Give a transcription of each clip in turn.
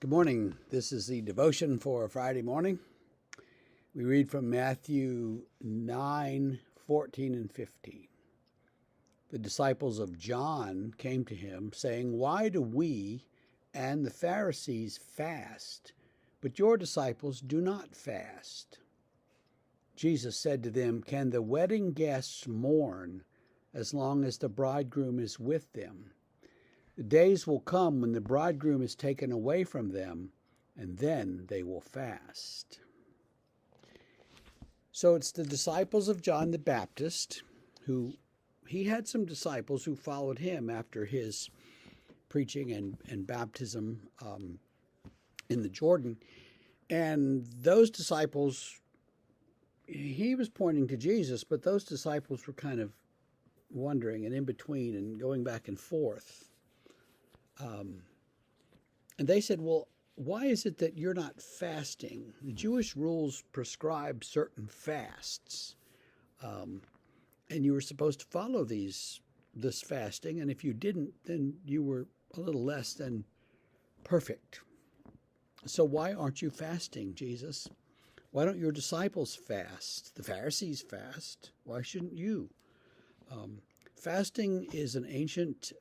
Good morning. This is the devotion for Friday morning. We read from Matthew 9:14 and 15. The disciples of John came to him, saying, "Why do we and the Pharisees fast, but your disciples do not fast?" Jesus said to them, "Can the wedding guests mourn as long as the bridegroom is with them? The days will come when the bridegroom is taken away from them, and then they will fast." So it's the disciples of John the Baptist he had some disciples who followed him after his preaching and baptism in the Jordan. And those disciples, he was pointing to Jesus, but those disciples were kind of wondering and in between and going back and forth. And they said, "Well, why is it that you're not fasting?" The Jewish rules prescribe certain fasts, and you were supposed to follow this fasting. And if you didn't, then you were a little less than perfect. So why aren't you fasting, Jesus? Why don't your disciples fast? The Pharisees fast. Why shouldn't you? Fasting is an ancient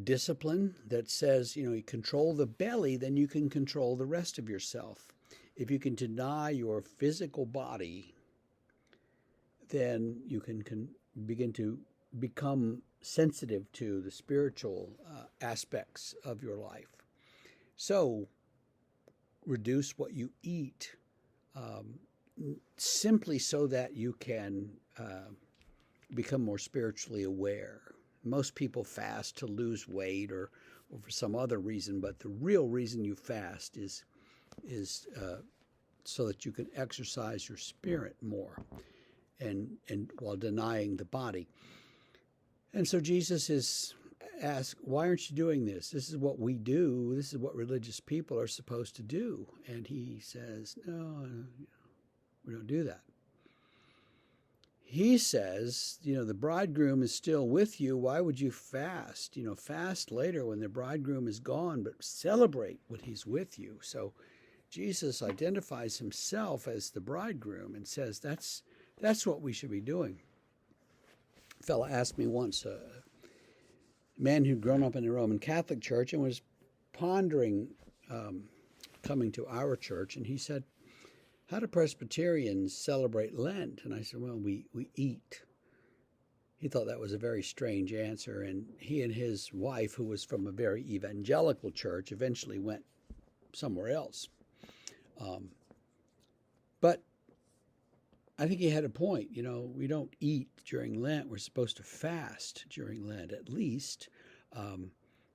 discipline that says, you control the belly, then you can control the rest of yourself. If you can deny your physical body, then you can begin to become sensitive to the spiritual aspects of your life. So reduce what you eat simply so that you can become more spiritually aware. Most people fast to lose weight or for some other reason, but the real reason you fast is so that you can exercise your spirit more and while denying the body. And so Jesus is asked, "Why aren't you doing this? This is what we do. This is what religious people are supposed to do." And he says, "No, we don't do that." He says, the bridegroom is still with you. Why would you fast? Fast later when the bridegroom is gone, but celebrate when he's with you. So Jesus identifies himself as the bridegroom and says that's what we should be doing. A fellow asked me once, a man who'd grown up in the Roman Catholic Church and was pondering coming to our church, and he said, "How do Presbyterians celebrate Lent?" And I said, "Well, we eat." He thought that was a very strange answer, and he and his wife, who was from a very evangelical church, eventually went somewhere else. But I think he had a point. We don't eat during Lent. We're supposed to fast during Lent, at least.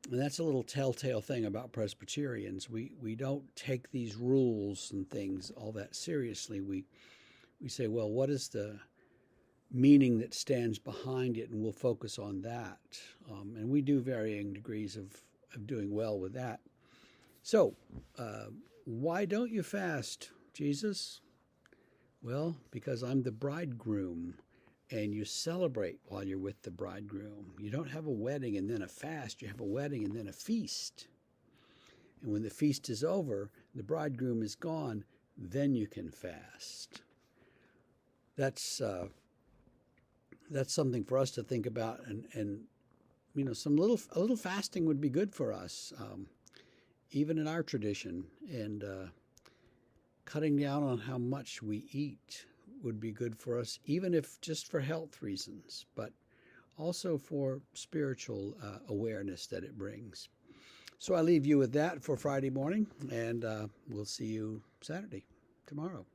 And that's a little telltale thing about Presbyterians. We don't take these rules and things all that seriously. We say, well, what is the meaning that stands behind it, and we'll focus on that. And we do varying degrees of doing well with that. So why don't you fast, Jesus? Well, because I'm the bridegroom. And you celebrate while you're with the bridegroom. You don't have a wedding and then a fast. You have a wedding and then a feast. And when the feast is over, the bridegroom is gone, then you can fast. That's something for us to think about. And a little fasting would be good for us, even in our tradition. And cutting down on how much we eat would be good for us, even if just for health reasons, but also for spiritual awareness that it brings. So I leave you with that for Friday morning, and we'll see you tomorrow.